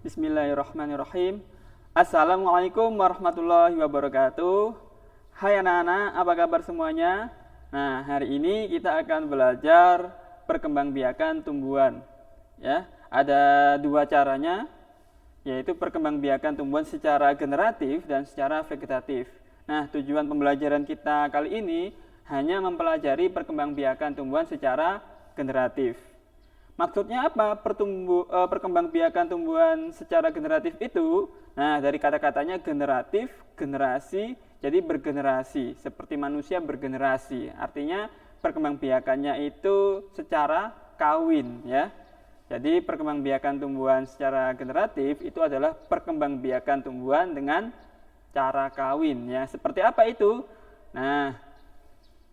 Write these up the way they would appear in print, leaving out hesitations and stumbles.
Bismillahirrahmanirrahim. Assalamualaikum warahmatullahi wabarakatuh. Hai anak-anak, apa kabar semuanya? Nah, hari ini kita akan belajar perkembangbiakan tumbuhan. Ya, ada dua caranya, yaitu perkembangbiakan tumbuhan secara generatif dan secara vegetatif. Nah, tujuan pembelajaran kita kali ini hanya mempelajari perkembangbiakan tumbuhan secara generatif. Maksudnya apa perkembangbiakan tumbuhan secara generatif itu? Nah, dari kata-katanya generatif, generasi, jadi bergenerasi, seperti manusia bergenerasi. Artinya perkembangbiakannya itu secara kawin, ya. Jadi perkembangbiakan tumbuhan secara generatif itu adalah perkembangbiakan tumbuhan dengan cara kawin, ya. Seperti apa itu? Nah,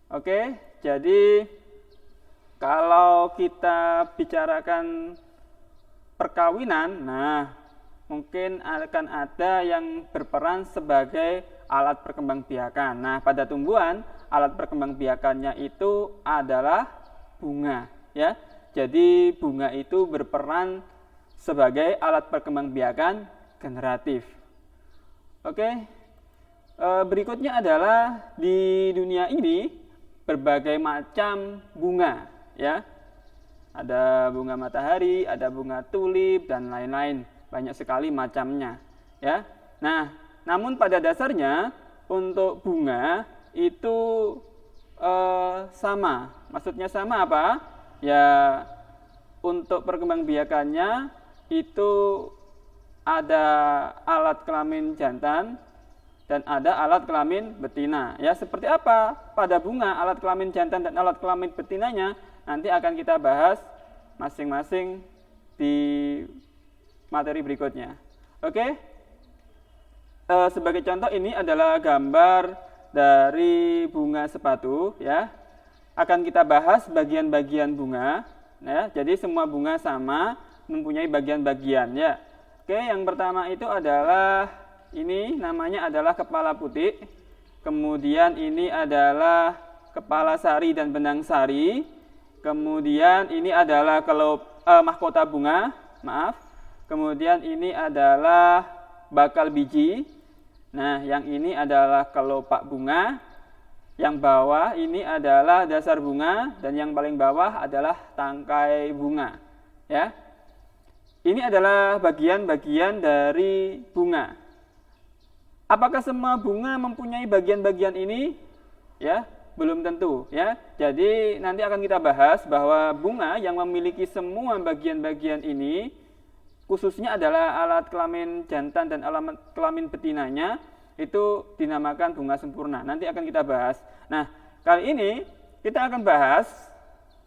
oke, jadi kalau kita bicarakan perkawinan, nah mungkin akan ada yang berperan sebagai alat perkembangbiakan. Nah, pada tumbuhan alat perkembangbiakannya itu adalah bunga, ya. Jadi bunga itu berperan sebagai alat perkembangbiakan generatif. Oke. Berikutnya adalah di dunia ini berbagai macam bunga, ya. Ada bunga matahari, ada bunga tulip dan lain-lain, banyak sekali macamnya, ya. Nah, namun pada dasarnya untuk bunga itu sama. Maksudnya sama apa? Ya, untuk perkembangbiakannya itu ada alat kelamin jantan dan ada alat kelamin betina. Ya, seperti apa pada bunga alat kelamin jantan dan alat kelamin betinanya nanti akan kita bahas masing-masing di materi berikutnya. Oke. Sebagai contoh ini adalah gambar dari bunga sepatu, ya. Akan kita bahas bagian-bagian bunga, ya. Jadi semua bunga sama mempunyai bagian-bagian, ya. Oke, yang pertama itu adalah ini namanya adalah kepala putih. Kemudian ini adalah kepala sari dan benang sari. Kemudian ini adalah mahkota bunga, maaf. Kemudian ini adalah bakal biji. Nah, yang ini adalah kelopak bunga. Yang bawah ini adalah dasar bunga dan yang paling bawah adalah tangkai bunga, ya. Ini adalah bagian-bagian dari bunga. Apakah semua bunga mempunyai bagian-bagian ini? Ya, belum tentu, ya. Jadi nanti akan kita bahas bahwa bunga yang memiliki semua bagian-bagian ini khususnya adalah alat kelamin jantan dan alat kelamin betinanya itu dinamakan bunga sempurna. Nanti akan kita bahas. Nah, kali ini kita akan bahas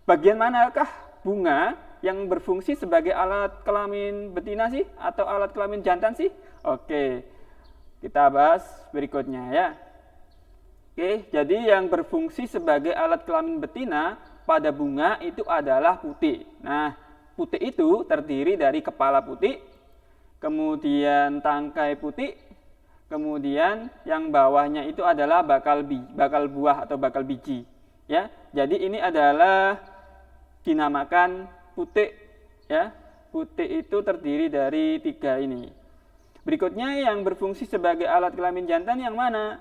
bagian manakah bunga yang berfungsi sebagai alat kelamin betina sih atau alat kelamin jantan sih? Oke. Kita bahas berikutnya, ya. Oke, jadi yang berfungsi sebagai alat kelamin betina pada bunga itu adalah putik. Nah, putik itu terdiri dari kepala putik, kemudian tangkai putik, kemudian yang bawahnya itu adalah bakal buah atau bakal biji, ya. Jadi ini adalah dinamakan putik, ya. Putik itu terdiri dari 3 ini. Berikutnya yang berfungsi sebagai alat kelamin jantan yang mana?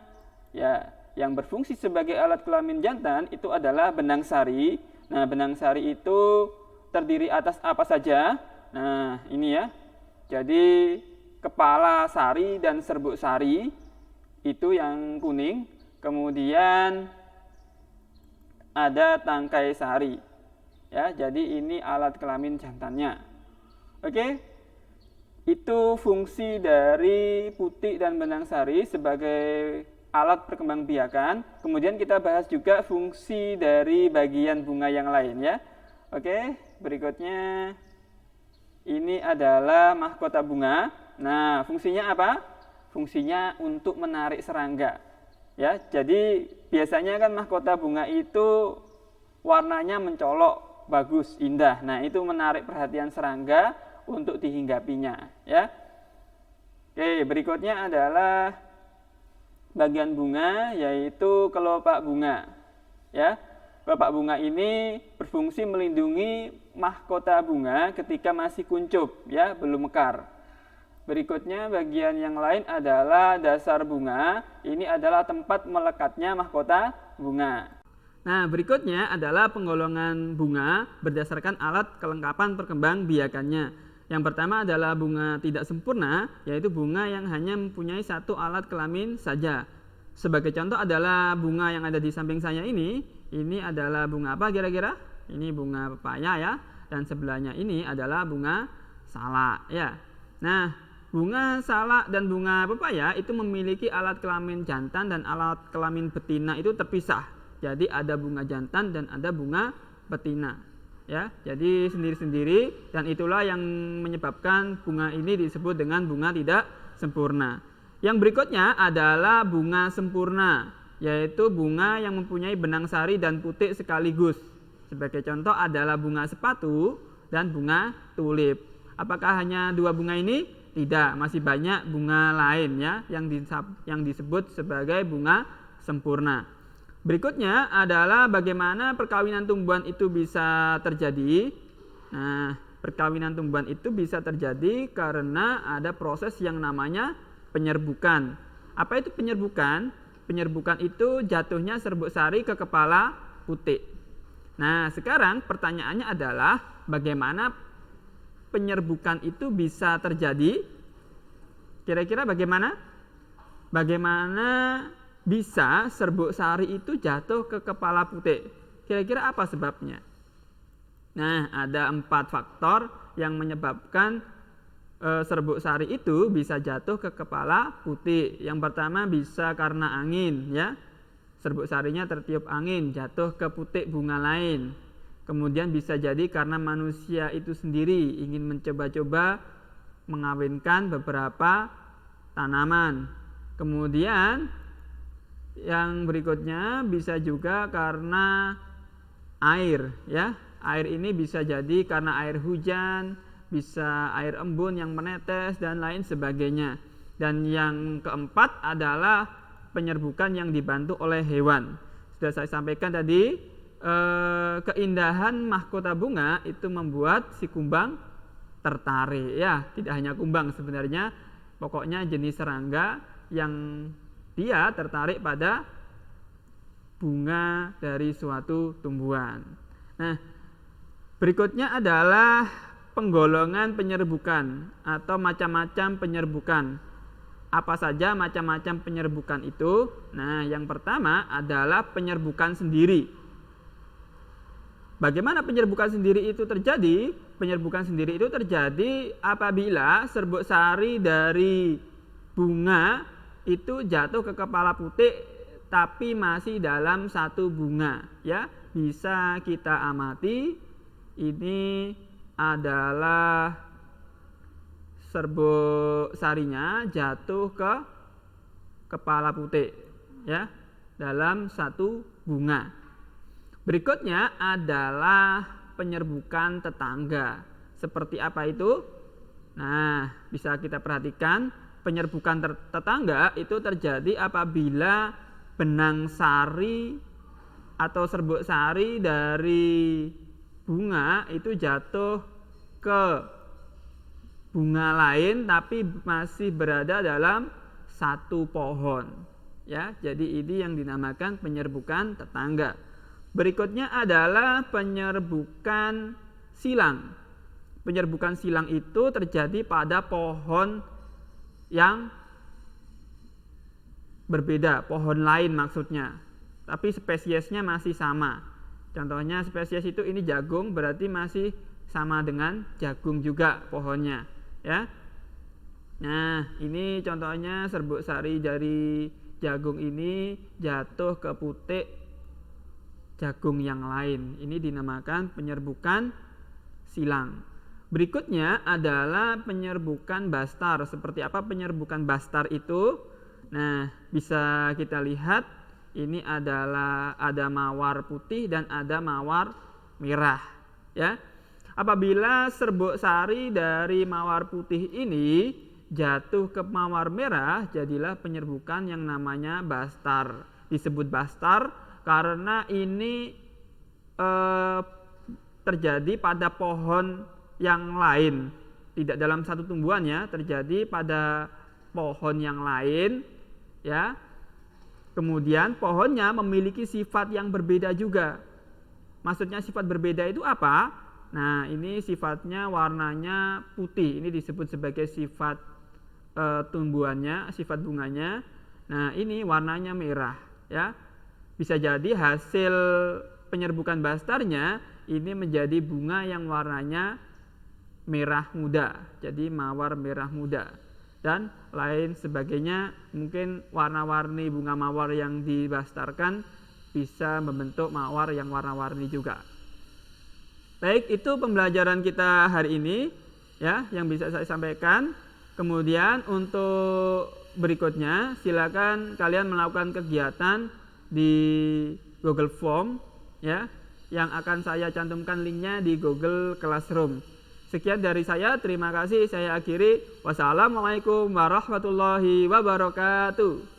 Ya, yang berfungsi sebagai alat kelamin jantan itu adalah benang sari. Nah, benang sari itu terdiri atas apa saja? Nah, ini ya. Jadi kepala sari dan serbuk sari itu yang kuning. Kemudian ada tangkai sari. Ya, jadi ini alat kelamin jantannya. Oke. Itu fungsi dari putik dan benang sari sebagai alat perkembangbiakan. Kemudian kita bahas juga fungsi dari bagian bunga yang lain, ya. Oke, berikutnya ini adalah mahkota bunga. Nah, fungsinya apa? Fungsinya untuk menarik serangga. Ya, jadi biasanya kan mahkota bunga itu warnanya mencolok, bagus, indah. Nah, itu menarik perhatian serangga untuk dihinggapinya, ya. Oke, berikutnya adalah bagian bunga yaitu kelopak bunga, ya. Kelopak bunga ini berfungsi melindungi mahkota bunga ketika masih kuncup, ya, belum mekar. Berikutnya bagian yang lain adalah dasar bunga. Ini adalah tempat melekatnya mahkota bunga. Nah, berikutnya adalah penggolongan bunga berdasarkan alat kelengkapan perkembangbiakannya. Yang pertama adalah bunga tidak sempurna, yaitu bunga yang hanya mempunyai satu alat kelamin saja. Sebagai contoh adalah bunga yang ada di samping saya ini. Ini adalah bunga apa kira-kira? Ini bunga pepaya ya, dan sebelahnya ini adalah bunga salak ya. Nah, bunga salak dan bunga pepaya itu memiliki alat kelamin jantan dan alat kelamin betina itu terpisah. Jadi ada bunga jantan dan ada bunga betina. Ya, jadi sendiri-sendiri, dan itulah yang menyebabkan bunga ini disebut dengan bunga tidak sempurna. Yang berikutnya adalah bunga sempurna, yaitu bunga yang mempunyai benang sari dan putik sekaligus. Sebagai contoh adalah bunga sepatu dan bunga tulip. Apakah hanya dua bunga ini? Tidak, masih banyak bunga lain ya yang disebut sebagai bunga sempurna. Berikutnya adalah bagaimana perkawinan tumbuhan itu bisa terjadi. Nah, perkawinan tumbuhan itu bisa terjadi karena ada proses yang namanya penyerbukan. Apa itu penyerbukan? Penyerbukan itu jatuhnya serbuk sari ke kepala putik. Nah, sekarang pertanyaannya adalah bagaimana penyerbukan itu bisa terjadi? Kira-kira bagaimana? Bagaimana bisa serbuk sari itu jatuh ke kepala putik? Kira-kira apa sebabnya? Nah, ada 4 faktor yang menyebabkan serbuk sari itu bisa jatuh ke kepala putik. Yang pertama bisa karena angin ya. Serbuk sarinya tertiup angin, jatuh ke putik bunga lain. Kemudian bisa jadi karena manusia itu sendiri ingin mencoba-coba mengawinkan beberapa tanaman. Kemudian yang berikutnya bisa juga karena air ya. Air ini bisa jadi karena air hujan, bisa air embun yang menetes dan lain sebagainya. Dan yang keempat adalah penyerbukan yang dibantu oleh hewan. Sudah saya sampaikan tadi, keindahan mahkota bunga itu membuat si kumbang tertarik ya. Tidak hanya kumbang sebenarnya, pokoknya jenis serangga yang dia tertarik pada bunga dari suatu tumbuhan. Nah, berikutnya adalah penggolongan penyerbukan atau macam-macam penyerbukan. Apa saja macam-macam penyerbukan itu? Nah, yang pertama adalah penyerbukan sendiri. Bagaimana penyerbukan sendiri itu terjadi? Penyerbukan sendiri itu terjadi apabila serbuk sari dari bunga itu jatuh ke kepala putik tapi masih dalam satu bunga ya. Bisa kita amati, ini adalah serbuk sarinya jatuh ke kepala putik ya, dalam satu bunga. Berikutnya adalah penyerbukan tetangga. Seperti apa itu? Nah, bisa kita perhatikan, penyerbukan tetangga itu terjadi apabila benang sari atau serbuk sari dari bunga itu jatuh ke bunga lain tapi masih berada dalam satu pohon ya. Jadi ini yang dinamakan penyerbukan tetangga. Berikutnya adalah penyerbukan silang. Penyerbukan silang itu terjadi pada pohon yang berbeda, pohon lain maksudnya, tapi spesiesnya masih sama. Contohnya spesies itu ini jagung, berarti masih sama dengan jagung juga pohonnya ya. Nah, ini contohnya serbuk sari dari jagung ini jatuh ke putik jagung yang lain. Ini dinamakan penyerbukan silang. Berikutnya adalah penyerbukan bastar. Seperti apa penyerbukan bastar itu? Nah, bisa kita lihat ini adalah ada mawar putih dan ada mawar merah ya. Apabila serbuk sari dari mawar putih ini jatuh ke mawar merah, jadilah penyerbukan yang namanya bastar. Disebut bastar karena ini terjadi pada pohon yang lain, tidak dalam satu tumbuhan ya, terjadi pada pohon yang lain ya. Kemudian pohonnya memiliki sifat yang berbeda juga. Maksudnya sifat berbeda itu apa? Nah, ini sifatnya warnanya putih. Ini disebut sebagai sifat tumbuhannya, sifat bunganya. Nah, ini warnanya merah ya. Bisa jadi hasil penyerbukan bastarnya ini menjadi bunga yang warnanya merah muda. Jadi mawar merah muda. Dan lain sebagainya, mungkin warna-warni bunga mawar yang dibastarkan bisa membentuk mawar yang warna-warni juga. Baik, itu pembelajaran kita hari ini ya, yang bisa saya sampaikan. Kemudian untuk berikutnya silakan kalian melakukan kegiatan di Google Form ya, yang akan saya cantumkan linknya di Google Classroom. Sekian dari saya, terima kasih. Saya akhiri. Wassalamualaikum warahmatullahi wabarakatuh.